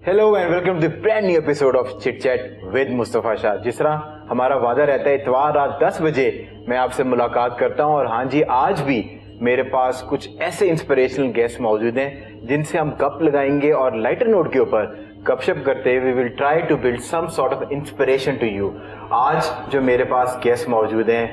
Hello and welcome to the brand new episode of chit chat with Mustafa Shah. जिस तरह हमारा वादा रहता है इतवार रात 10 बजे मैं आपसे मुलाकात करता हूं, और हाँ जी, आज भी मेरे पास कुछ ऐसे इंस्पिरेशनल गेस्ट मौजूद हैं जिनसे हम गप लगाएंगे और लाइटर नोट के ऊपर गपशप करते हुए we will try to build some sort of inspiration to you. आज जो मेरे पास गेस्ट मौजूद हैं,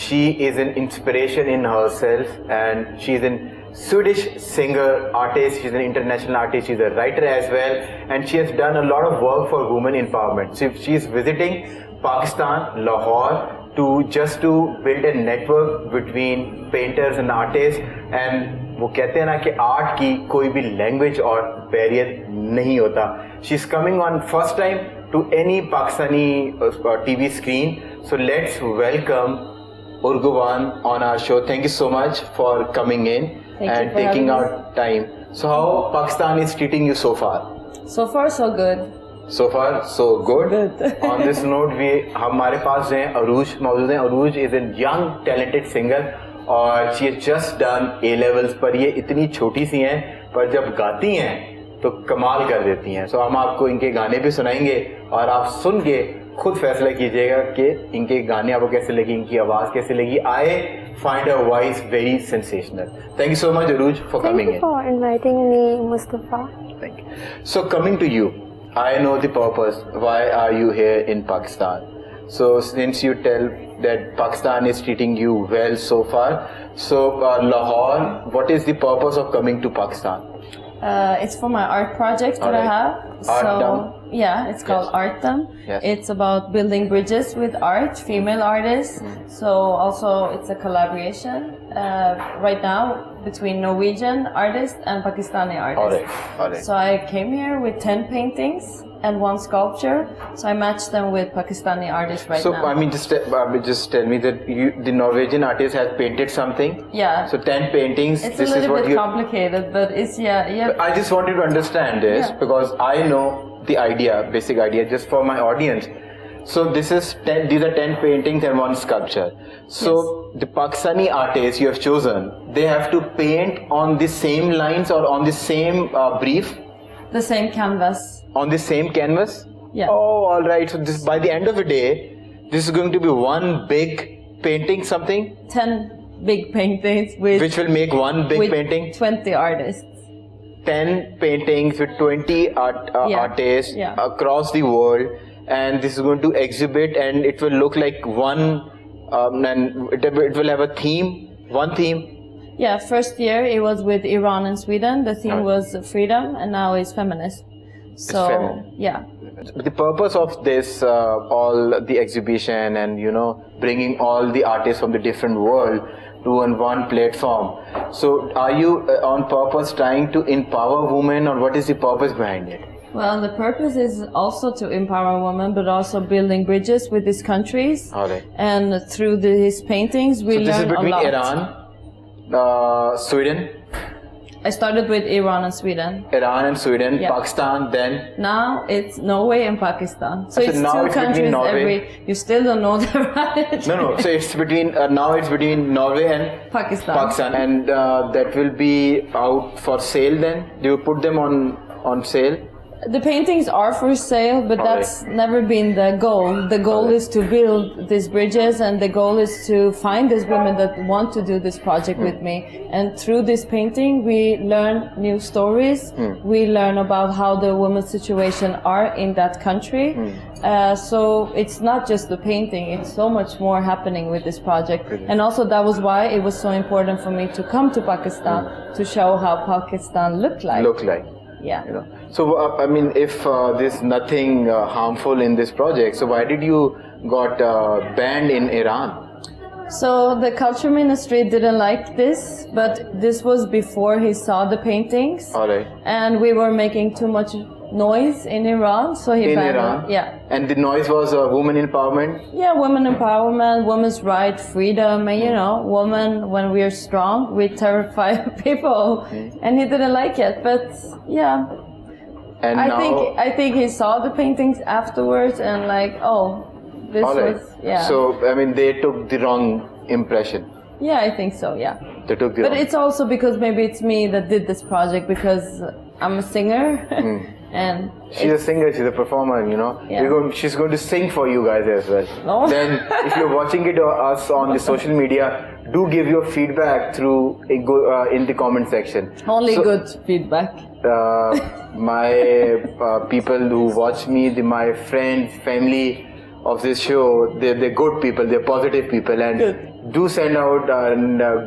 she is an inspiration in herself and she is an Swedish singer, artist. She's an international artist. She's a writer as well, and she has done a lot of work for women empowerment. So she is visiting Pakistan, Lahore, to build a network between painters and artists. And वो कहते हैं ना कि art की कोई भी language और barrier नहीं होता. She's coming on first time to any Pakistani TV screen. So let's welcome Urguvan on our show. Thank you so much for coming in and taking out time. So how Pakistan is treating you so far? So far so good. So far so good. On this note, हमारे पास जो है अरूज मौजूद हैं. अरूज is a young talented singer और she has just done A levels. पर ये इतनी छोटी सी हैं, पर जब गाती हैं तो कमाल कर देती हैं. So हम आपको इनके गाने भी सुनाएंगे और आप सुन के खुद फैसला कीजिएगा कि इनके गाने आपको कैसे लगी, इनकी आवाज़ कैसे लगी. I find her voice very sensational. Thank you so much, Aruj, for coming in. Thank you for inviting me, Mustafa. Thank you. So coming to you, I know the purpose. Why are you here in Pakistan? So since you tell that Pakistan is treating you well so far, so Lahore, what is the purpose of coming to Pakistan? It's for my art project that I have. Artdom? Yeah, it's called Artdom. Yes. It's about building bridges with art, female artists. So also it's a collaboration right now between Norwegian artists and Pakistani artists. All right. So I came here with 10 paintings and 1 sculpture. So I matched them with Pakistani artists right now. So I mean, just tell me that the Norwegian artist has painted something. Yeah. So 10 paintings. It's a little bit complicated, but it's yeah. I just wanted to understand this because I know the idea, basic idea, just for my audience. So these are 10 paintings and 1 sculpture. So the Pakistani artists you have chosen, they have to paint on the same lines or on the same brief? The same canvas. On the same canvas? Yeah. Oh, all right. So this, by the end of the day, this is going to be one big painting, something? 10 big paintings with... Which will make one big painting? 20 artists. 10 paintings with 20 artists across the world, and this is going to exhibit, and it will look like one, and it will have a theme, one theme. Yeah, first year it was with Iran and Sweden. The theme was freedom, and now it's feminist. So yeah. The purpose of this, all the exhibition, and bringing all the artists from the different world to one platform. So are you on purpose trying to empower women, or what is the purpose behind it? Well, the purpose is also to empower women, but also building bridges with these countries. All right. And through these paintings, we learn a lot. So this is between Iran, Sweden? I started with Iran and Sweden. Iran and Sweden, Pakistan, then? Now it's Norway and Pakistan. So it's now 2 countries you still don't know that, right? No. So it's between, now it's between Norway and Pakistan. And that will be out for sale then? Do you put them on sale? The paintings are for sale, but that's never been the goal. The goal is to build these bridges, and the goal is to find these women that want to do this project with me. And through this painting, we learn new stories. We learn about how the women's situation are in that country. So it's not just the painting, it's so much more happening with this project. And also that was why it was so important for me to come to Pakistan to show how Pakistan looked like. Yeah. So I mean, if there's nothing harmful in this project, so why did you got banned in Iran? So the culture ministry didn't like this, but this was before he saw the paintings. All right. And we were making too much noise in Iran, so he banned Iran? it. Yeah. And the noise was women empowerment? Yeah, women empowerment, women's right, freedom, and women, when we are strong, we terrify people. And he didn't like it, but yeah. And I think he saw the paintings afterwards and this was, So, I mean, they took the wrong impression. Yeah, I think so, yeah. They took the But it's also because maybe it's me that did this project, because I'm a singer and She's a singer, she's a performer, you know. Yeah. She's going to sing for you guys as well. Oh. Then, if you're watching it or us on the social media, do give your feedback through in the comment section. only So, good feedback. My people who watch me, my friends, family of this show, they're good people, they're positive people, and Good. do send out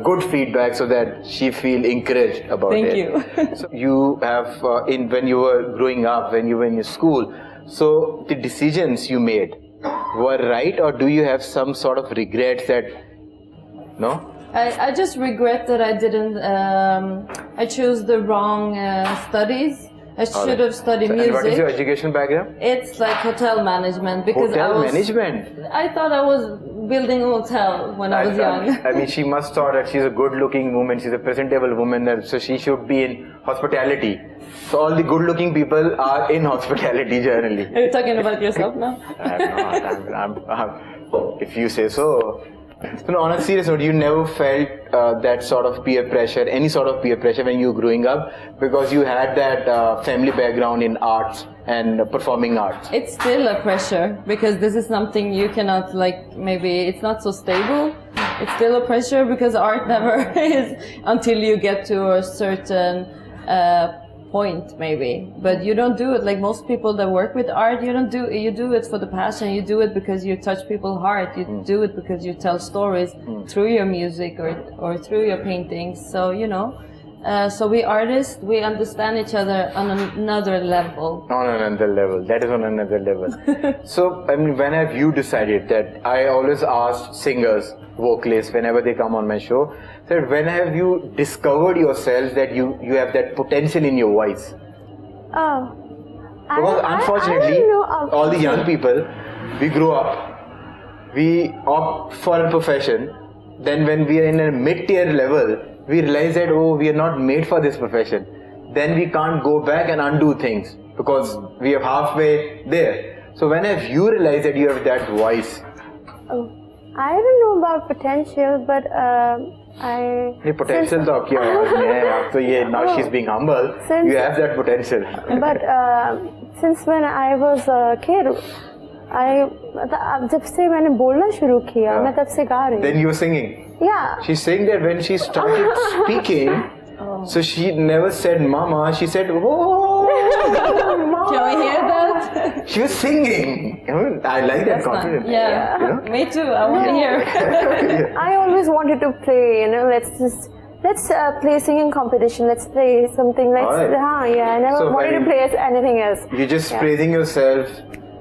good feedback so that she feel encouraged about Thank it. you. So you have when you were growing up, when you were in your school, so the decisions you made were right, or do you have some sort of regrets that no? I just regret that I didn't. I chose the wrong studies. I should have studied And music. what is your education background? It's like hotel management because Hotel I was. management. I thought I was building a hotel when I was young. I mean, she must thought that she's a good-looking woman, she's a presentable woman, so she should be in hospitality. So all the good-looking people are in hospitality generally. Are you talking about yourself now? I'm not. If you say so. So no, on a serious note, you never felt that sort of peer pressure, any sort of peer pressure when you were growing up, because you had that family background in arts and performing arts. It's still a pressure because this is something you cannot maybe it's not so stable. It's still a pressure because art never is until you get to a certain point maybe. But you don't do it like most people that work with art. You do it for the passion. You do it because you touch people's heart. You do it because you tell stories through your music or through your paintings. So so we artists, we understand each other on another level. On another level. That is on another level. So, I mean, when have you decided that? I always ask singers, vocalists, whenever they come on my show, that when have you discovered yourself that you have that potential in your voice? Oh. Because unfortunately, I don't know. all the young people, we grow up, we opt for a profession, then when we are in a mid-tier level, we realize that, oh, we are not made for this profession. Then we can't go back and undo things because we are halfway there. So when have you realized that you have that voice? Oh, I don't know about potential, but I. The potential तो आपकी आवाज में है. अब तो ये now she's being humble. Since- You have that potential. But since when I was a kid, अब जब से मैंने बोलना शुरू किया, मैं तब से गा रही हूँ. Then you were singing. Yeah. She's saying that when she started speaking, so she never said mama, she said, oh, mama. Can we hear that? She was singing. I like that That's confidence. nice. Yeah. You know? Me too. I want to hear. I always wanted to play, let's play singing competition. Let's play something. Alright. I never So wanted to very- play anything else. You're just praising yourself.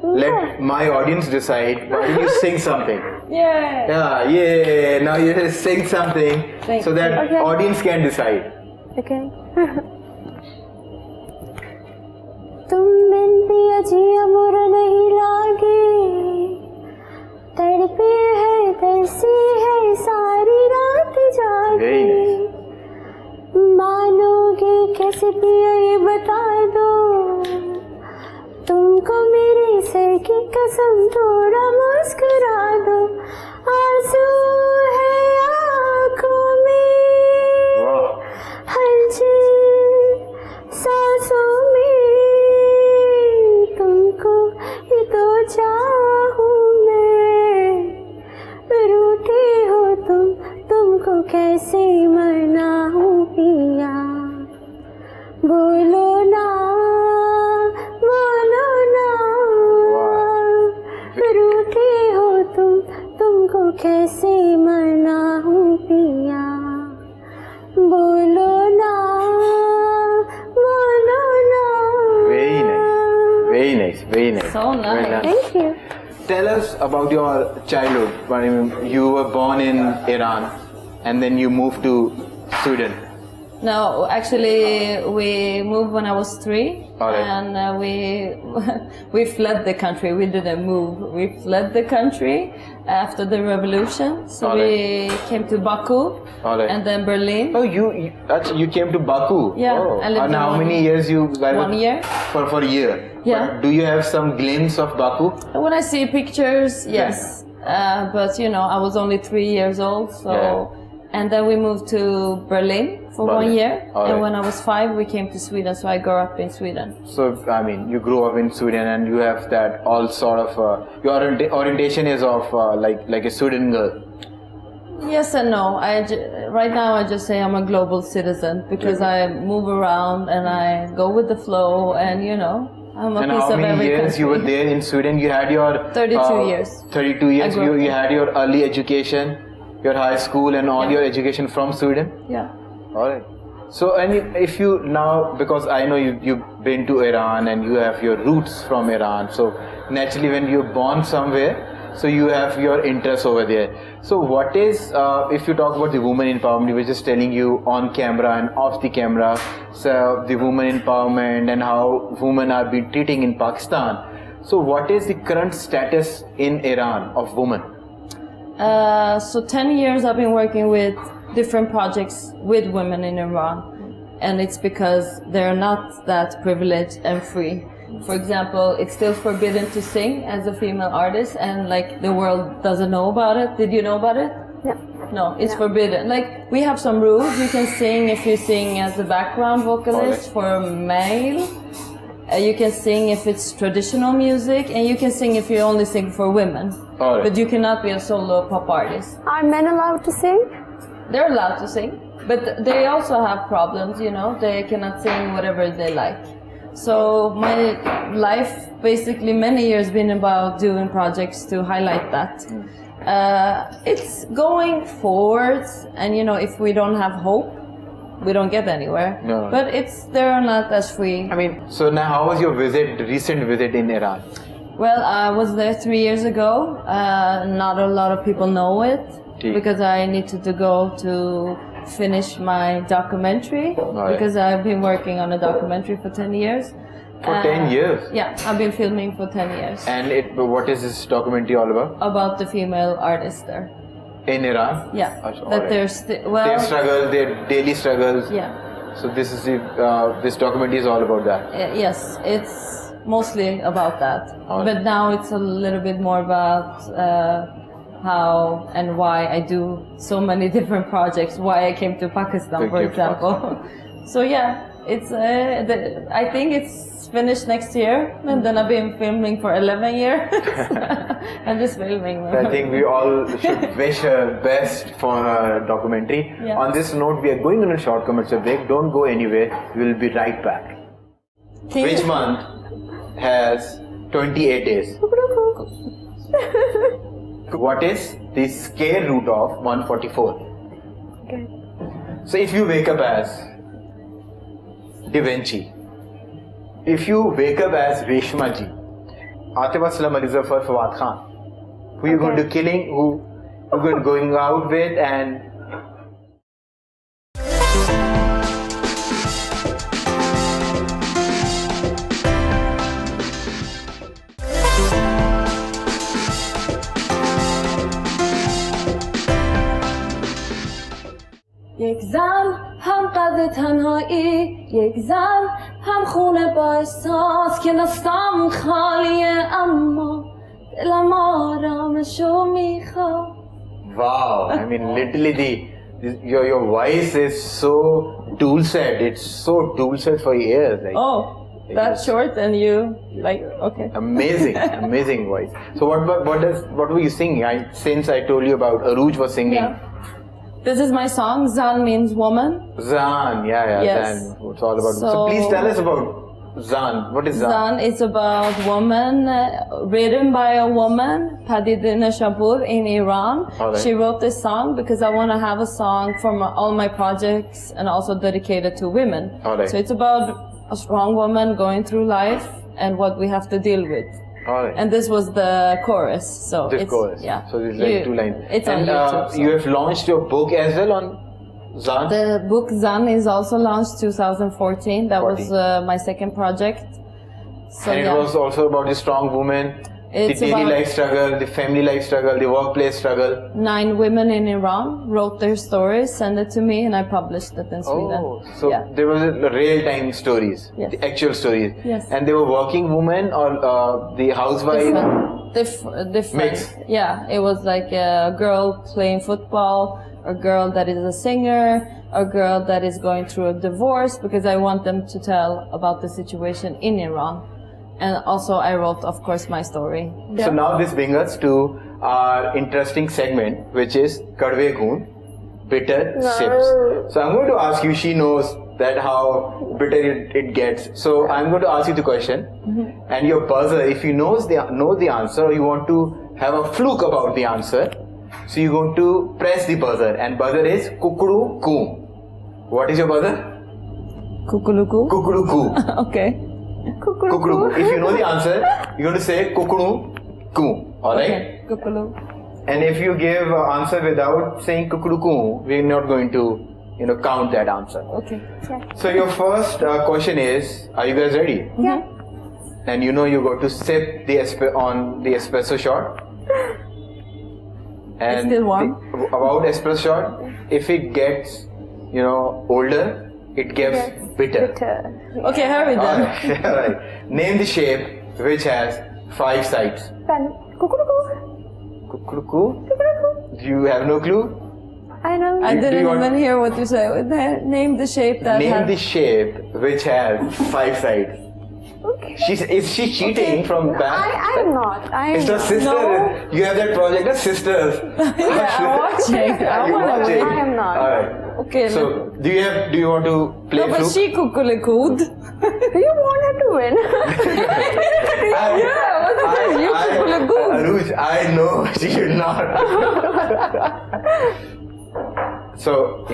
Let my audience decide. Why don't you sing something? Yeah. Yeah. Now you just sing something Thank so that Okay. audience can decide. Okay. तुम बिन पिया जिया मोर नहीं लागे, तड़पे है तरसी है सारी रात जागे. Very nice. मानोगे कैसे पिया ये बता दो, तुमको मेरे सर की कसम थोड़ा मुस्कुरा दो. आंसू है आँखों में, Wow. हलचल सांसों में, तुमको ही तो चाहूँ मैं. रूठे हो तुमको कैसे मनाऊँ पिया. बोलो ना, बोलो ना. रूठे हो तुमको कैसे मनाऊँ पिया. बोलो ना, बोलो ना. Very nice. Very nice. Very nice. So nice. Very Thank you. Tell us about your childhood. I mean, you were born in Iran and then you moved to Sweden. No, actually, we moved when I was 3, Alright. and we fled the country. We didn't move. We fled the country after the revolution. So we came to Baku Alright. and then Berlin. Oh, you came to Baku. Yeah, Oh. I lived And in how one- many years you guys? 1 year. For a year. Yeah. But do you have some glimpse of Baku? When I see pictures, yes. But I was only 3 years old, so And then we moved to Berlin for Berlin. 1 year. All And right. when I was 5, we came to Sweden. So I grew up in Sweden. So, I mean, you grew up in Sweden and you have that all sort of, your orientation is of like a Sweden girl. Yes and no. Right now I just say I'm a global citizen because I move around and I go with the flow and I'm a And piece how of many every years country. you were there in Sweden? You had your 32 years. 32 years. I grew up You there. had your early education, your high school, and all Yeah. your education from Sweden. Yeah. All right. So, and if you now, because I know you've been to Iran and you have your roots from Iran. So naturally, when you're born somewhere, so you have your interests over there. So what is, if you talk about the women empowerment, we were just telling you on camera and off the camera, so the women empowerment and how women are being treated in Pakistan. So what is the current status in Iran of women? So 10 years I've been working with different projects with women in Iran. And it's because they're not that privileged and free. For example, it's still forbidden to sing as a female artist and like the world doesn't know about it. Did you know about it? Yeah. No, it's forbidden. Like we have some rules. You can sing if you sing as a background vocalist for a male. You can sing if it's traditional music, and you can sing if you only sing for women. All right. But you cannot be a solo pop artist. Are men allowed to sing? They're allowed to sing, but they also have problems, They cannot sing whatever they like. So my life, basically many years been about doing projects to highlight that. It's going forwards, and if we don't have hope, we don't get anywhere. No. But they're not as free. I mean, so now how was your recent visit in Iran? Well, I was there 3 years ago. Not a lot of people know it Okay. because I needed to go to finish my documentary Right. because I've been working on a documentary for 10 years. For 10 years? Yeah, I've been filming for 10 years And what is this documentary all about? about the female artists there. In Iran? Yeah, All that right. they're Their struggle, their daily struggles. yeah. So this is this documentary is all about that. Yes, it's mostly about that. Alright. But now it's a little bit more about how and why I do so many different projects, why I came to Pakistan, You for came to example. So yeah, it's I think it's finished next year, and then I've been filming for 11 years. I'm just filming. I think we all should wish her best for her documentary. Yeah. On this note, we are going on a short commercial break. Don't go anywhere. We will be right back. Can Which you- month has 28 days? What is the square root of 144? Okay. So if you wake up as Da Vinci, if you wake up as Reshma ji, Atif Aslam, Ali Zafar, Fawad Khan, who you going to killing, who you going out with, and یک زن هم قد تنهایی، یک زن هم خونه با احساس که دستم خالیه اما دلم آرامشو میخواد. wow, I mean literally your voice is so tool set. It's so tool set for ears. Like, Oh, that's short and you like okay. amazing voice. So what were you singing? Since I told you about Aruj was singing. Yeah. This is my song. Zan means woman. Zan, yeah, Yes. Zan. It's all about. So, So- please tell us about Zan. What is Zan? Zan is about woman, written by a woman, Padidina Shabur in Iran. Alright. She wrote this song because I want to have a song for all my projects and also dedicated to women. Alright. So it's about a strong woman going through life and what we have to deal with. All right. And this was the chorus. So This it's chorus. yeah. So it's like You- 2 lines. It's and, on YouTube. so. You have launched your book as well on Zan. The book Zan is also launched 2014. That was 14. my second project. So and it yeah. was also about the strong woman, It's the daily about- life struggle, the family life struggle, the workplace struggle. 9 women in Iran wrote their stories, sent it to me, and I published it in Sweden. Oh, so yeah. there was real-time stories, Yes. the actual stories. Yes. And they were working women or the housewife. Different. Mix. Yeah, it was like a girl playing football a girl that is a singer, a girl that is going through a divorce, because I want them to tell about the situation in Iran. And also I wrote, of course, my story. So now this brings us to our interesting segment, which is Kadve Goon, bitter sips. So I'm going to ask you, she knows that how bitter it gets. So I'm going to ask you the question, and your buzzer, if you know the answer, or you want to have a fluke about the answer, so you're going to press the buzzer, and buzzer is kukuru koo. What is your buzzer? Kukuluku? Kukuru koo. Okay. Kukuru. If you know the answer, you're going to say kukuru koo. Alright? Okay. Kukulu. And if you give an answer without saying kukuru koo, we're not going to, count that answer. Okay. So your first question is, are you guys ready? Yeah. And you got to sip on the espresso shot. And It's still warm. About espresso shot, if it gets, older, it gets bitter. Bitter. Okay, hurry then. Alright. Name the shape which has 5 sides. Pen. Kukuruku. Kukuru. Do you have no clue? I know. I Do didn't you want- even hear what you said. Name the shape that Name has... the shape which has 5 sides. Okay. Is she cheating from back? I am not. It's the sister. No. You have that project, the sisters. Yeah, I'm watching. I You want to watching? win. I am not. Alright. Okay. So, do you want to play no, but fluke? she kukulikuud. Do you want her to win? Yeah, what is it? You kukulikuud. Anuj, I know she should not. So,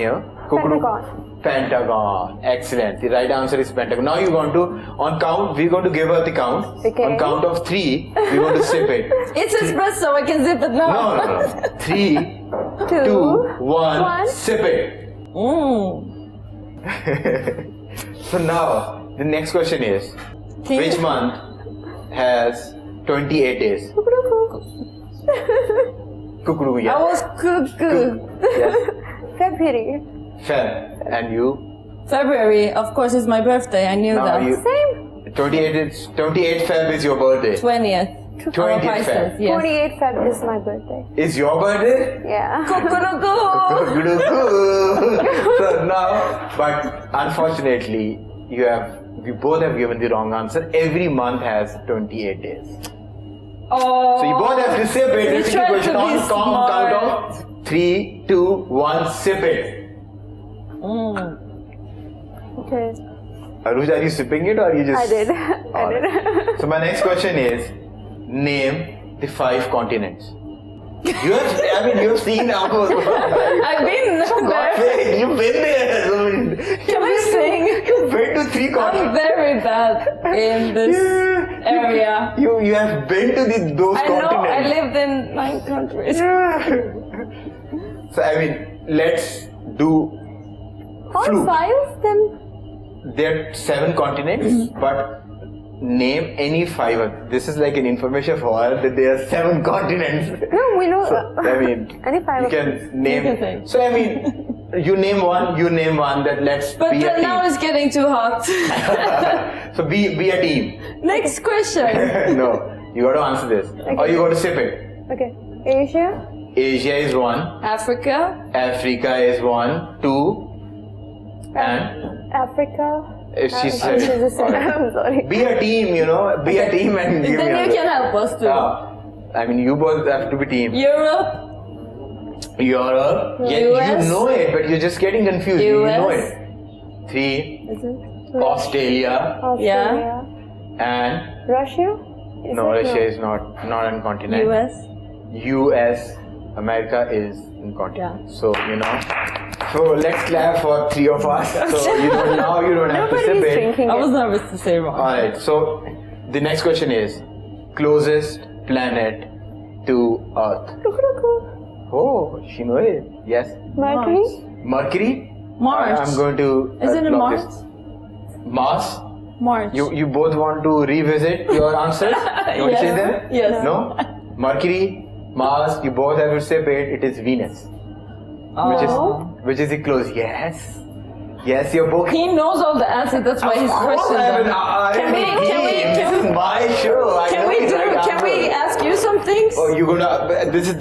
Pentagon. Pentagon. Excellent. The right answer is Pentagon. Now you're going to, on count, we're going to give her the count. Okay. On count of 3, we're going to sip it. It's espresso. I can zip it now. No. 3, 2, 1, sip it. Mm. So now, the next question is, Can which you- month has 28 days? Kukuru, I yeah. was cuckoo. Yes. February. Feb. And you? February, of course, is my birthday. I knew Now that. you. Same. 28 Feb is your birthday. 20th. 20th Pisces, Feb. yes. 28 Feb is my birthday. Is your birthday? Yeah. Kukulikuud. So now, but unfortunately, we both have given the wrong answer. Every month has 28 days. Oh. So you both have to sip it. You This is the tried question to be on count smart. of 3, 2, 1, sip it. Mm. Okay. Aruj, are you sipping it or you just? I did. I Alright. did. So my next question is, name the 5 continents. You have seen our. I've been For God's there. sake, you've been there. Can we sing? You've been to 3 I'm continents. very bad in this area. You have been to those I know, continents. I lived in 9 countries. So let's do All fluke. 5? Then There are 7 continents, but name any 5. This is like an information for her that there are 7 continents. no, we know. So, Any 5 you of can name. You can say. So you name one. That let's But be a team. now it's getting too hot. So be a team. Next question. No, you got to answer this, or you got to sip it. Okay. Asia. Asia is 1. Africa. Africa is 1, 2, and Africa. if she She's said, the same. I'm sorry. be a team. Be a team and give me Then you answer. can help us too. You both have to be team. Europe. Europe. Yeah, US. you know it, but you're just getting confused. You know US. it. 3. Is it? Australia Australia. and Russia. Is no, it? Russia is not a continent. US. US, America is in continent. Yeah. So So let's clap for 3 of us. So now you don't have to Nobody sip is it. drinking I was it. nervous to say wrong. Alright, so the next question is closest planet to Earth. Oh, she knows it. Yes. Mercury. Mercury? Mars. I'm going to. Isn't it block Mars? this. Mars? March. You both want to revisit your answers? You want to Yes. say them? Yes. No? Mercury, Mars, you both have to say it. It is Venus. Oh. Which is the close. Yes. Yes, your book. He knows all the answers. That's why he's questioning them. Can we- This is my show. I Can know we the right Can we answer. ask you some things? Oh, you're gonna.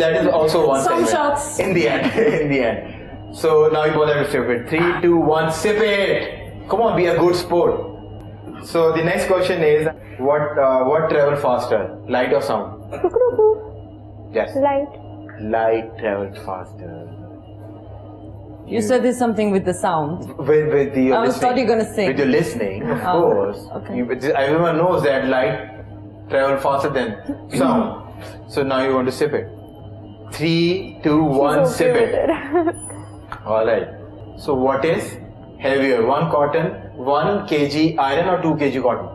That is also one Some segment. shots. In the end. So now you both have to sip it. 3, 2, 1, sip it. Come on, be a good sport. So the next question is, what travel faster, light or sound? Yes. Light. Light travels faster. You said it's something with the sound. With the I thought you were gonna sing. With your listening, of Oh, course. okay. Everyone knows that light travels faster than sound. So now you want to sip it. 3, 2, 1, She's sip okay it. with it. Alright. So what is heavier? 1 kg iron or 2 kg cotton?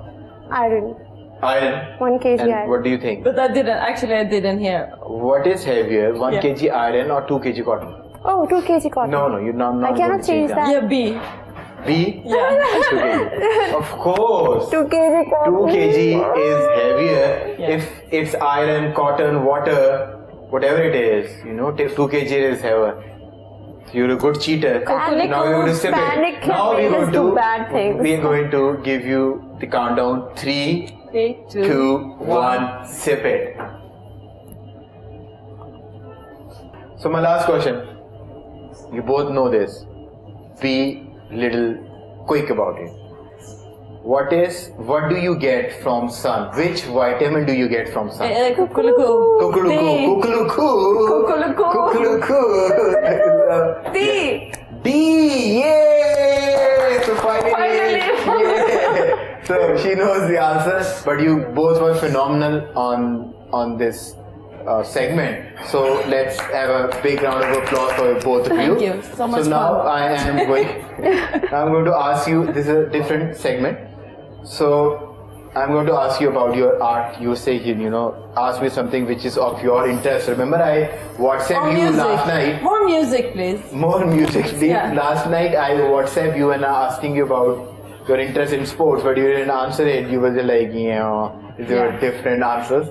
Iron. Iron. 1 kg And iron. what do you think? But I didn't hear. What is heavier? 1 Yeah. kg iron or 2 kg cotton? Oh, 2 kg cotton. No, you're not. I cannot change that. Yeah, B. B? Yeah. 2 kg. Of course. 2 kg 2 cotton. kg is heavier Yeah. if it's iron, cotton, water, whatever it is. 2 kg is heavier. You're a good cheater. Panic Now you're going to sip it. Panic Now can we're make us going do to bad things. we're going to give you the countdown. 3, 3, 2, 1, sip it. So my last question. You both know this. Be little quick about it. What do you get from sun? Which vitamin do you get from sun? Kukulukoo. Kukuluku, kukuluku, kukuluku. D. D, yay! So finally. Yay. So she knows the answer, but you both were phenomenal on this segment. So let's have a big round of applause for both of you. Thank you. So much So now fun. I am going to ask you. This is a different segment. So I'm going to ask you about your art. You say, ask me something which is of your interest. Remember, I More WhatsApped you music. last night. More music, please. More music, please. Yeah. Last night I WhatsApped you and asking you about your interest in sports, but you didn't answer it. You were just like, there were Yeah. different answers.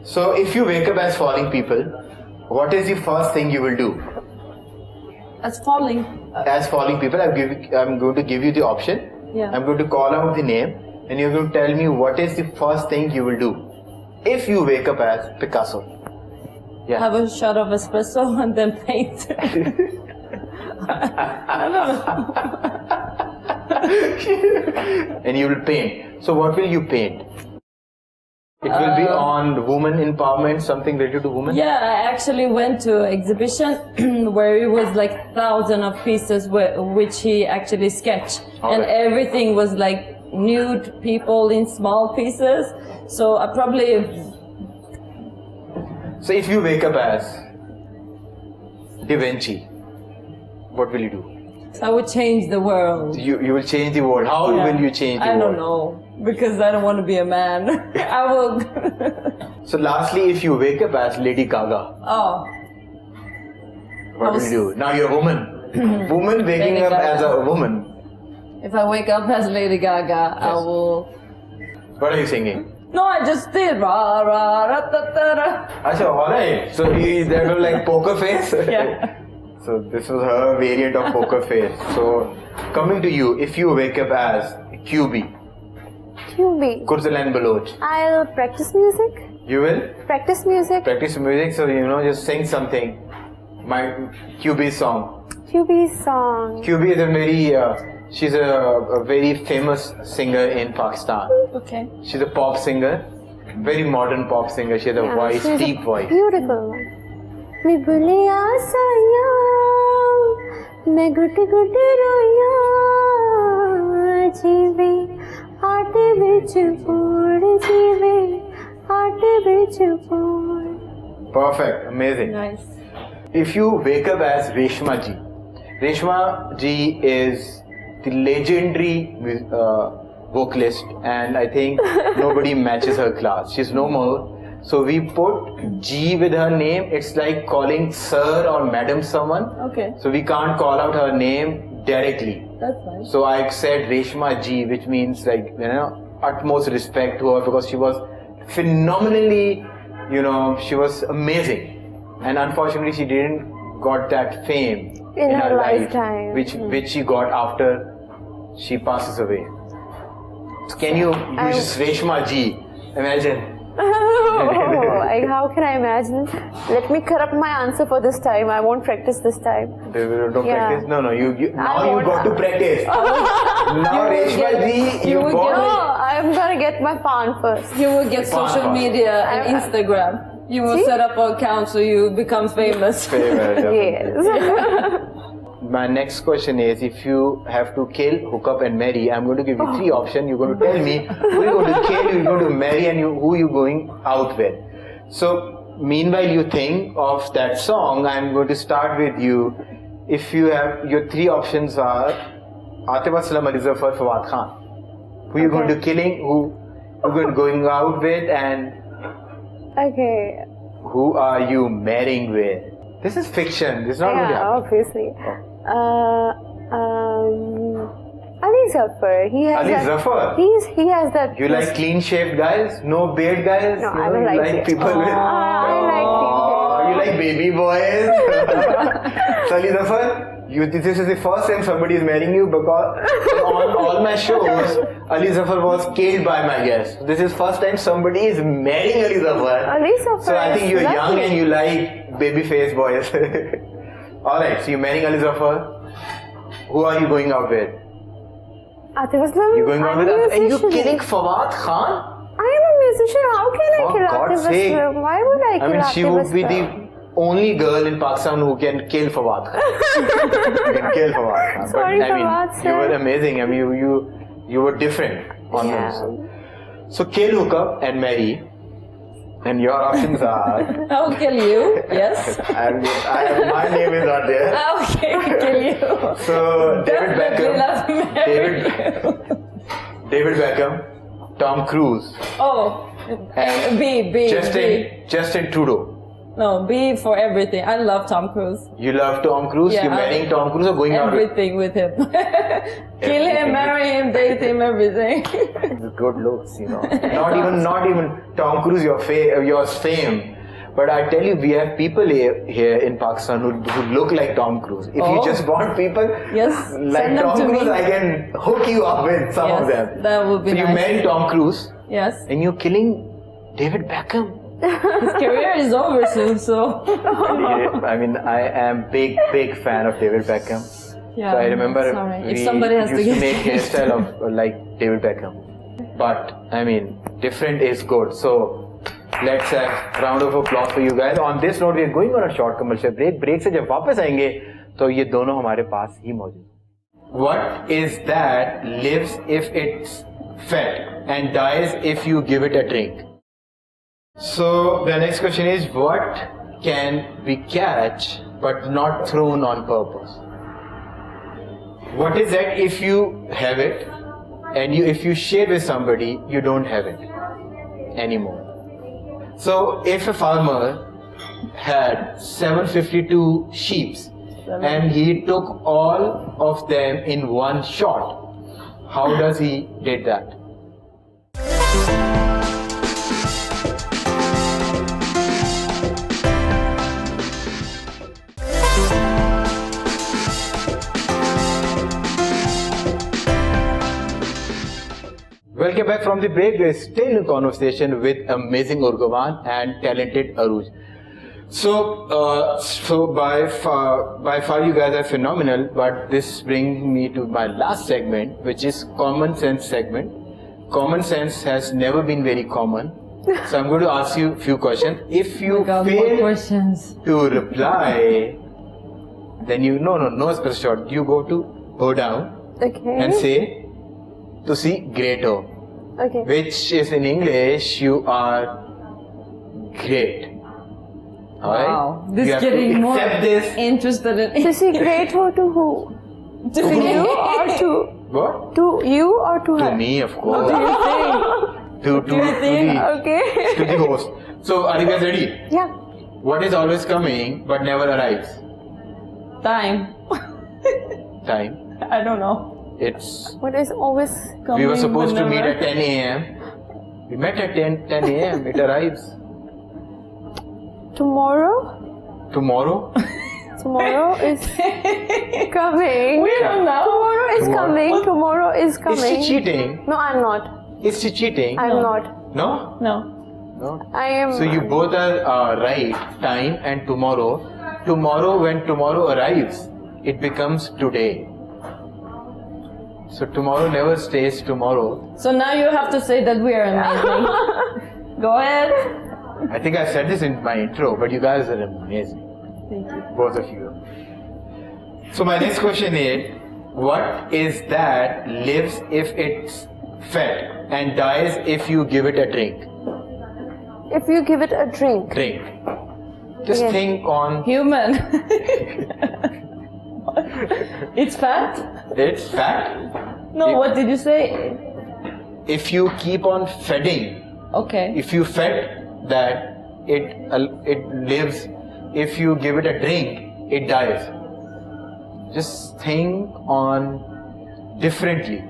So if you wake up as falling people, what is the first thing you will do? As falling. As falling people, I'm going to give you the option. Yeah. I'm going to call out the name and you're going to tell me what is the first thing you will do if you wake up as Picasso. Yeah. Have a shot of espresso and then paint. I don't know. And you will paint. So what will you paint? It will be on woman empowerment, something related to women? Yeah, I actually went to an exhibition where it was like thousands of pieces which he actually sketched. And Okay. everything was like nude people in small pieces. So I probably, So if you wake up as Da Vinci, what will you do? I would change the world. You will change the world. How Yeah. will you change the I world? don't know. Because I don't want to be a man. I will. So lastly, if you wake up as Lady Gaga, Oh. what will you do? Now you're a woman. Woman waking Lady up as Gaga. a woman. If I wake up as Lady Gaga, I Yes. will. What are you singing? No, I just did. Ra ra ra ta ta ra. Achha, alright. So that was like poker face? Yeah. So this was her variant of poker face. So coming to you, if you wake up as QB, QB. Kurzlan Baloch, I'll practice music. you will Practice music. practice music, so just sing something. My QB song. QB song. QB is a very, she's a very famous singer in Pakistan. Okay. She's a pop singer, very modern pop singer. She has a Yeah, voice, she's a deep voice. Beautiful one. मैं भुलिया साया मैं गुट गुट रोया जीवे आटे बिच पूड़ जीवे आटे बिच पूड़. Perfect, amazing. Nice. If you wake up as Reshma ji, Reshma ji is the legendary vocalist, and I think nobody matches her class. She's no more. So we put G with her name. It's like calling sir or madam someone. Okay. So we can't call out her name directly. That's nice. So I said Reshma Ji, which means like, utmost respect to her because she was phenomenally, she was amazing. And unfortunately, she didn't got that fame In her life, lifetime. which she got after she passes away. So can you use Reshma Ji? Imagine. Oh, I how can I imagine? Let me corrupt my answer for this time. I won't practice this time. Don't Yeah. practice? No, you now I you won't. got to practice. Now Reshma ji, you will got No, I'm gonna get my pan first. You will get social Fun. media and Instagram. You will See? set up an account so you become famous. Yes. My next question is, if you have to kill, hook up and marry, I'm going to give you three options. You're going to tell me who you're going to kill, who you're going to marry, and who you're going out with. So, meanwhile you think of that song, I'm going to start with you. If you have, your three options are Atif Aslam, Ali Zafar, Fawad Khan. Who you're going to killing, who you're going out with, and Okay. who are you marrying with? This is fiction. This is not going to Yeah, happen. obviously. Ali Zafar. He has Ali that. Zafar? He has that. You like clean shaved guys? No beard guys? No, You I don't you like it. people with. I like Oh, you like baby boys? So Ali Zafar, this is the first time somebody is marrying you because on all my shows, Ali Zafar was killed by my guest. This is first time somebody is marrying Ali Zafar. Ali Zafar. So I think is you're lucky. young and you like baby face boys. Alright, so you're marrying Ali Zafar. Who are you going out with? Atif Aslam. You're going out I'm with a and you're musician. killing Fawad Khan? I am a musician. How can I For kill God's Atif sake. Aslam? Why would I kill I mean, Atif she would be Aslam? the only girl in Pakistan who can kill Fawad Khan. You can kill Fawad Khan. Sorry, but, I mean, Fawad, you were sir. amazing. I mean, you were different on Yeah. those. So kill, hook up, and marry. And your options are. I'll kill you. Yes. My name is not there. Okay, kill you. So David Definitely not marry David Beckham, Tom Cruise, Oh, and B. Justin Trudeau. No, B for everything. I love Tom Cruise. You love Tom Cruise. Yeah, You're marrying Tom Cruise or going out with Everything with him. Kill him, marry him, date him, everything. good looks, you know. not even Tom Cruise, your fame. But I tell you, we have people here in Pakistan who look like Tom Cruise. If you Oh. just want people Yes, like send them Tom to Cruise, me. I can hook you up with some of Yes, them. that would be So you nice. marry Tom Cruise Yes. and you're killing David Beckham. His career is over soon, so. I mean, I am big fan of David Beckham. Yeah, So I remember sorry. we If somebody has to used to get make hairstyle of like David Beckham. But I mean, different is good. So let's have round of applause for you guys. On this note, we are going on a short commercial break. Break से जब वापस आएंगे तो ये दोनों हमारे पास ही मौजूद. What is that lives if it's fed and dies if you give it a drink? So the next question is, what can we catch but not thrown on purpose? What is that if you have it and if you share with somebody, you don't have it anymore? So if a farmer had 752 sheep and he took all of them in one shot, how does he did that? Welcome back from the break. We're still in conversation with amazing Urgawan and talented Aruj. So by far you guys are phenomenal, but this brings me to my last segment, which is common sense segment. Common sense has never been very common. So I'm going to ask you a few questions. If you More fail questions. to reply, then no special shot. You go down Okay. and say, "Tusi great ho," Okay. which is in English, you are great. Alright? Wow, this You have getting to more accept this. interested in To see great ho to who? to To you or to What? to you or to her? To me, of course. Do you think? To you think? Okay. the host. So, are you guys ready? Yeah. What is always coming but never arrives? Time. Time. I don't know. It's. What is always We were Coming supposed to but meet never- at 10 a.m. We met at 10 a.m. It arrives. tomorrow? Tomorrow? Tomorrow is coming. We don't know. Tomorrow is Tomorrow. coming. Tomorrow is Is coming. she cheating? No, I'm not. Is she cheating? I'm No. not. No? No. No? I am. So you both are right. Time and tomorrow. Tomorrow, when tomorrow arrives, it becomes today. So tomorrow never stays tomorrow. So now you have to say that we are amazing. Go ahead. I think I said this in my intro, but you guys are amazing. Thank you. Both of you. So my next question is, what is that lives if it's fed and dies if you give it a drink? If you give it a drink. Drink. Just Yeah. think on Human. It's fat? its fat. No, If- what did you say? If you keep on feeding, Okay. if you fed that, it lives. If you give it a drink, it dies. Just think on differently.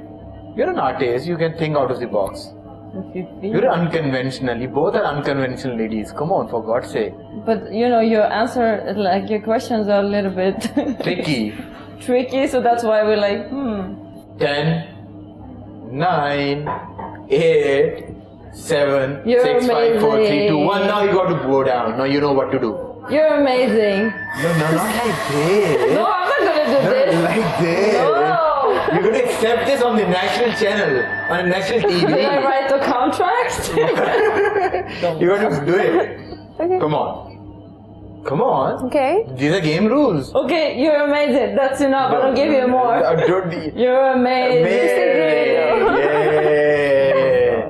You're an artist, you can think out of the box. If you feel- You're unconventional. You both are unconventional ladies. Come on, for God's sake. But you know, your answer, like your questions are a little bit Tricky. tricky, so that's why we're like, 10, 9, 8, 7, You're 6, 5, 4, 3, 2, 1. amazing. Now you got to go down. Now you know what to do. You're amazing. No, not like this. No, I'm not gonna do Not this. like this. No. You're going to accept this on the national channel, on national TV. Did I write a contract? You're going to do it. Okay. Come on. Come on. Okay. These are game rules. Okay, you're amazing. That's enough. I don't give you more. Don't You're amazing. Yeah.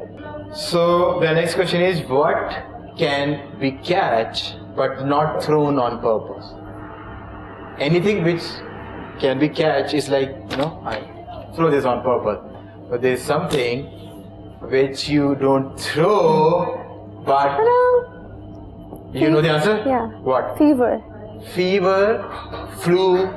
So the next question is, what can we catch but not thrown on purpose? Anything which can be catch is like, I throw this on purpose. But there is something which you don't throw, but Hello. you know the answer? Yeah. What? Fever. Fever, flu,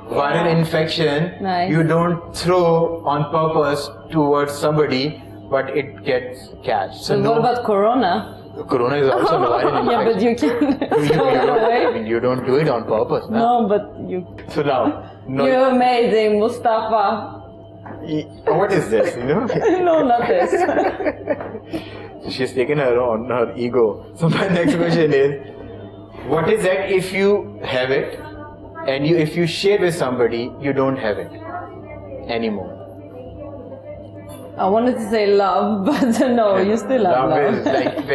viral infection, Nice. you don't throw on purpose towards somebody, but it gets catched. So what about Corona? Corona is also a viral Yeah, but infection. you can throw it I away. mean, you don't do it on purpose. No? No, but you. So now, You're amazing, Mustafa. What is this? No, not this. She's taken her on her ego. So my next question is, what is that if you have it, and if you share with somebody, you don't have it anymore? I wanted to say love, but no, you still have love. Is like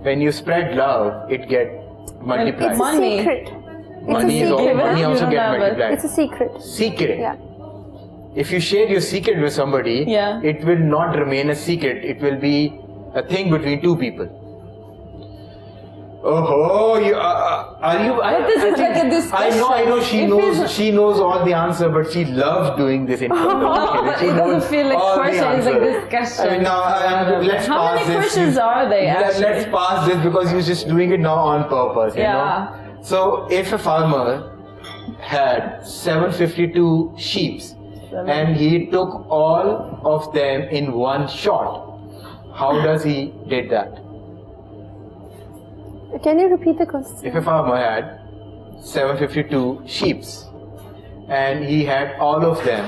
when you spread love, it get multiplied. It's Money. a secret. Money it's a secret. money You also don't get have it. multiplied. It's a secret. Secret. Yeah. If you share your secret with somebody, Yeah. it will not remain a secret. It will be a thing between two people. Oh, you are you? But this is like a discussion. I know. She If knows. it's- She knows all the answer, but she loves doing this in front of No, me. but She it knows doesn't feel like all the question, it's like answer. discussion. I mean, now let's How pass many this. questions are they, actually? Let's pass this because you're just doing it now on purpose. You Yeah. know? So if a farmer had 752 sheep and he took all of them in one shot, how does he did that? Can you repeat the question? If a farmer had 752 sheep and he had all of them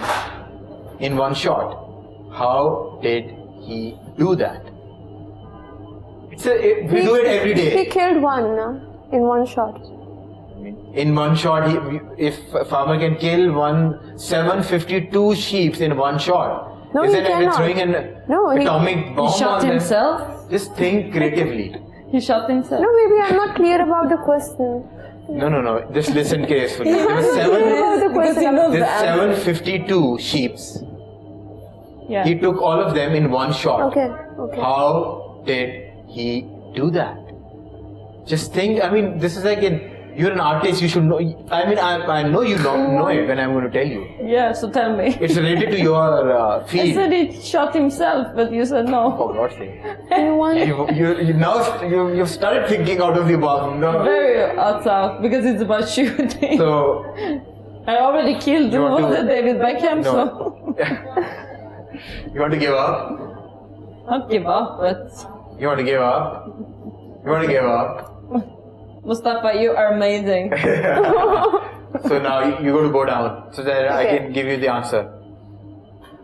in one shot, how did he do that? We do it every He day. killed one in one shot. In one shot, if a farmer can kill 752 sheep in one shot, No, isn't he it cannot. throwing an No, he- atomic bomb He shot on them? himself? Just think creatively. He shot himself? No, maybe I'm not clear about the question. No. Just listen carefully. There were About the Because he question. knows the there's answer. 752 sheep. Yeah. He took all of them in one shot. Okay. How did he do that? Just think. I mean, this is like you're an artist. You should know. I mean, I know you know it when I'm going to tell you. Yeah, so tell me. It's related to your I field. said he shot himself, but you said no. For God's sake. Anyone? You've started thinking out of the box. No. Very outside because it's about shooting. So I already killed You want to- David Beckham, No. so you want to give up? I'll give up. But You want to give up? You want to give up? Mustafa, you are amazing. So now you got to go down so that I Okay. can give you the answer.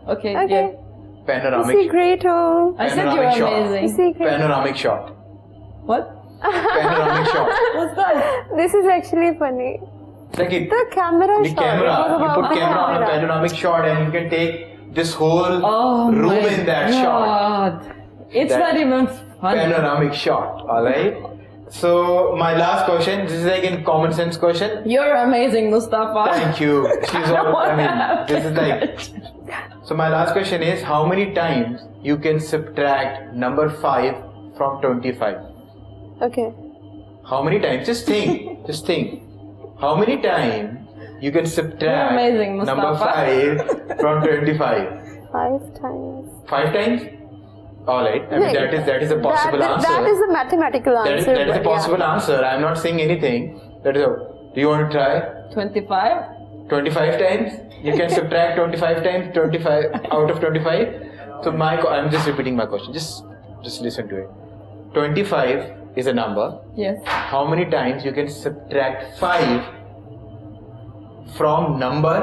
Okay, Okay. yeah. Panoramic. Secret. Oh. I said Panoramic you're shot. amazing. Secret. Panoramic shot. What? Panoramic shot. What's that? This is actually funny. It's like The camera the shot. It was camera. You about put the camera on a camera. panoramic shot, and you can take this whole Oh room my in that shot. God. It's That not even funny. Panoramic shot. All right. So my last question. This is like a common sense question. You're amazing, Mustafa. Thank you. She's all. I mean, this is like. like. So my last question is: how many times you can subtract number 5 from 25? Okay. How many times? Just think. Just think. How many times you can subtract You're amazing, number Mustafa. 5 from 25? 5 times. 5 times? Alright. I mean, that is a possible answer. That is a mathematical That answer. is a but possible answer. I'm not saying anything. That is a, do you want to try? 25? 25 times? You can subtract 25 times, 25 out of 25. So I'm just repeating my question. Just listen to it. 25 is a number. Yes. How many times you can subtract 5 from number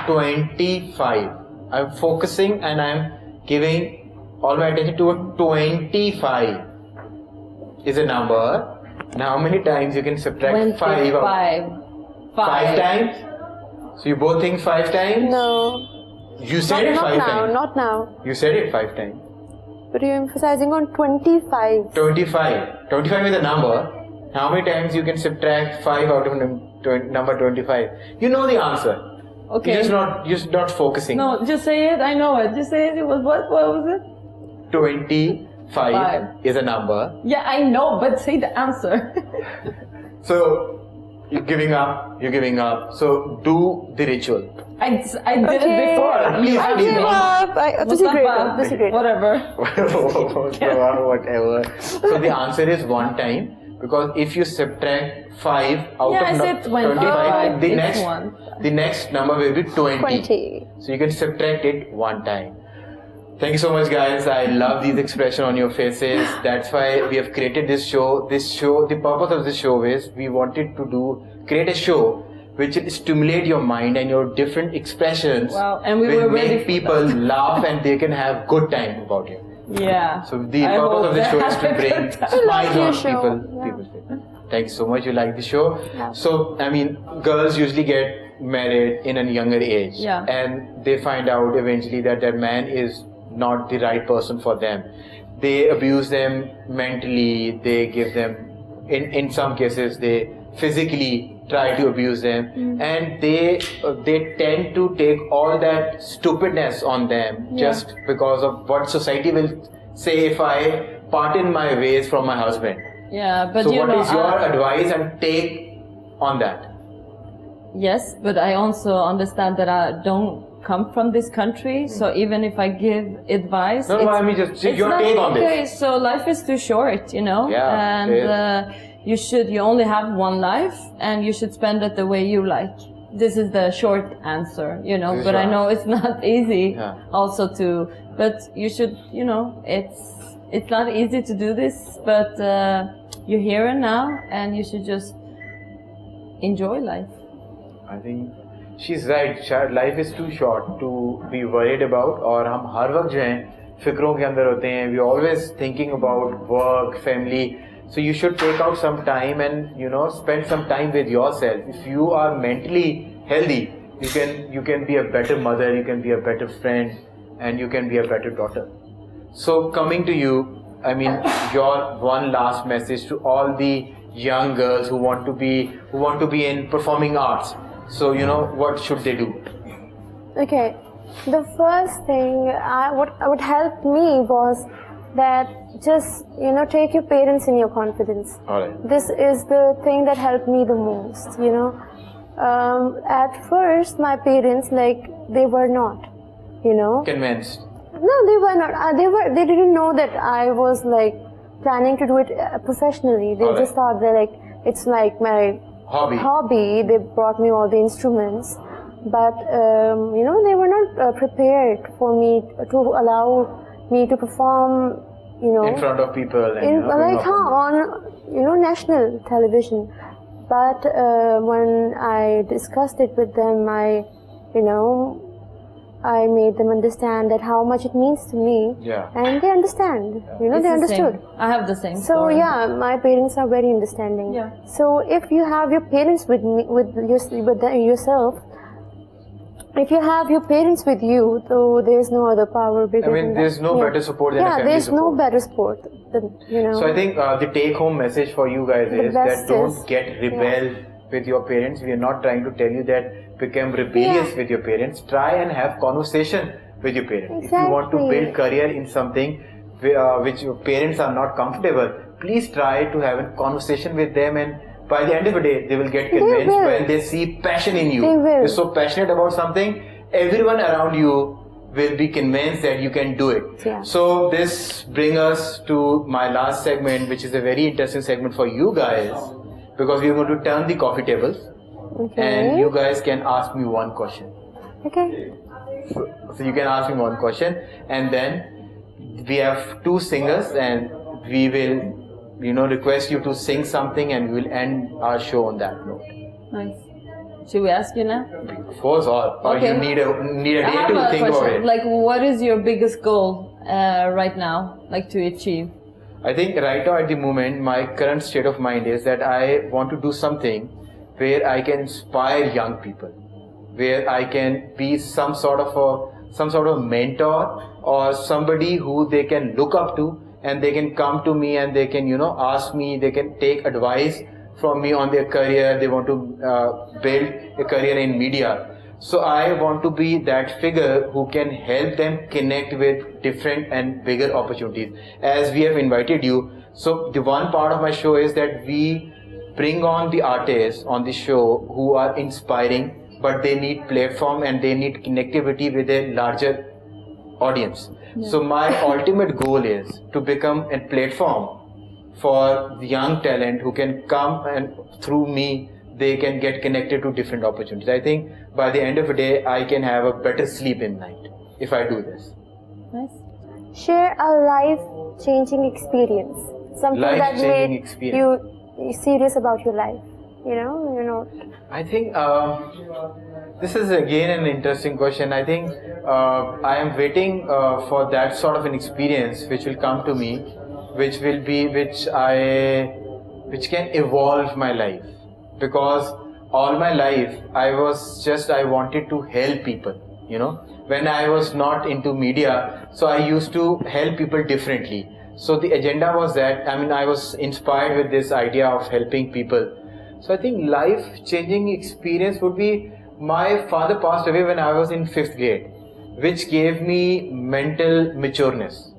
25? I'm focusing and I'm giving all my attention to a 25 is a number. Now how many times you can subtract 5 out? 5 times? So you both think 5 times? No. You said it Not 5 now. times. Not now. You said it 5 times. But you're emphasizing on 25. 25. 25 is a number. How many times you can subtract 5 out of number 25? You know the answer. Okay. You're just not focusing. No, just say it. I know it. Just say it. It was what? What was it? 25 Five. is a number. Yeah, I know, but say the answer. So you're giving up. So do the ritual. I did Okay. it before. Please, You I asked please give me. up. This is great. Mustafa, This is great. Whatever. Whatever. So the answer is 1 time. Because if you subtract 5 out Yeah, I of said 25. 25, It's the next number will be 20. 20. So you can subtract it 1 time. Thank you so much, guys. I love these expressions on your faces. That's why we have created this show. The purpose of this show is we wanted to create a show which will stimulate your mind and your different expressions. Wow, and we will were ready make for people laugh and they can have good time about it. Yeah. So the I purpose hope of this show is to that- bring love smiles your on show. people's face. Thanks so much. You like the show. Yeah. So I mean, girls usually get married in a younger age, Yeah. and they find out eventually that their man is not the right person for them. They abuse them mentally. They give them, in some cases, they physically try to abuse them, and they tend to take all that stupidness on them just because of what society will say if I part in my ways from my husband. Yeah, but So you what know, is your advice and take on that? yes, but I also understand that I don't come from this country, so even if I give advice, No, I mean just it's your not take on okay. this. So life is too short, you know, Yeah, it is. and you only have one life, and you should spend it the way you like. This is the short answer, you know. This is But I right. know it's not easy, Yeah. also to. But you should, you know, it's not easy to do this, but you're here and now, and you should just enjoy life. I think she's right. Life is too short to be worried about. और हम हर वक्त जो हैं फिक्रों के अंदर होते हैं. We're always thinking about work, family. So you should take out some time and spend some time with yourself. If you are mentally healthy, you can be a better mother, you can be a better friend, and you can be a better daughter. So coming to you, I mean, your one last message to all the young girls who want to be in performing arts. So what should they do? Okay, the first thing what helped me was that just take your parents in your confidence. All right. This is the thing that helped me the most. At first my parents they were not, Convinced. No, they were not. They didn't know that I was planning to do it professionally. They Alright. just thought that it's like my hobby. They brought me all the instruments, but they were not prepared for me to allow me to perform. In front of people. And, on national television. But when I discussed it with them, I made them understand that how much it means to me. Yeah. And they understand. You know, It's they the same. understood. I have the same So story. yeah, my parents are very understanding. Yeah. So if you have your parents with me, yourself, if you have your parents with you, though there's no other power bigger I mean, than that. there's no Yeah. better support than a Yeah, family there's support. no better support than, you know. So I think the take-home message for you guys The is that best don't is- get rebel with your parents. We are not trying to tell you that become rebellious Yeah. with your parents. Try and have conversation with your parents. If you want to Exactly. build career in something which your parents are not comfortable, please try to have a conversation with them, and by the end of the day, they will get convinced will. when they see passion in you. They will. You're so passionate about something, everyone around you will be convinced that you can do it. Yeah. So this brings us to my last segment, which is a very interesting segment for you guys, because we're going to turn the coffee tables, Okay. and you guys can ask me one question. Okay. So you can ask me one question, and then we have two singers, and we will, request you to sing something, and we will end our show on that note. Nice. Should we ask you now? Of course, or Okay. you need a I day have to a think about question. it. Like, what is your biggest goal right now, like to achieve? I think right now at the moment, my current state of mind is that I want to do something where I can inspire young people, where I can be some sort of mentor or somebody who they can look up to, and they can come to me and they can ask me, they can take advice from me on their career. They want to build a career in media. So I want to be that figure who can help them connect with different and bigger opportunities. As we have invited you, so the one part of my show is that we bring on the artists on the show who are inspiring, but they need platform and they need connectivity with a larger audience. So my ultimate goal is to become a platform for the young talent who can come, and through me they can get connected to different opportunities. I think by the end of the day I can have a better sleep in night if I do this. Nice. Share a life-changing experience. Something that Life-changing made experience. you serious about your life. You know. I think this is again an interesting question. I think I am waiting for that sort of an experience which will come to me, which can evolve my life. Because all my life I wanted to help people. When I was not into media, so I used to help people differently. So the agenda was that, I was inspired with this idea of helping people. So I think life-changing experience would be, my father passed away when I was in 5th grade, which gave me mental matureness.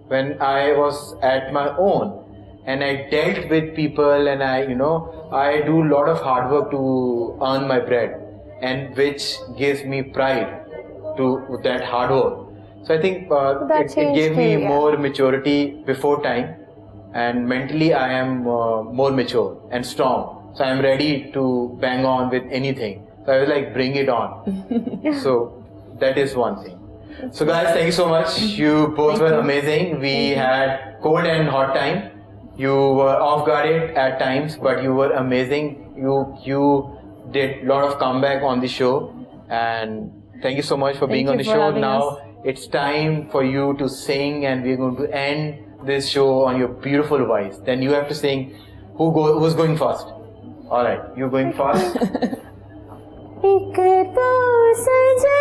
When I was at my own and I dealt with people, and I do a lot of hard work to earn my bread, and which gives me pride to that hard work. So I think it gave me more maturity before time, and mentally I am more mature and strong. So I am ready to bang on with anything. So I was like, bring it on. So that is one thing. So guys, thank you so much. You both were amazing. We had cold and hot time. You were off guarded at times, but you were amazing. You did a lot of comeback on the show, and thank you so much for being on the show. Now it's time for you to sing, and we're going to end this show on your beautiful voice. Then you have to sing. Who's going first? All right, you're going first. एक तो सजा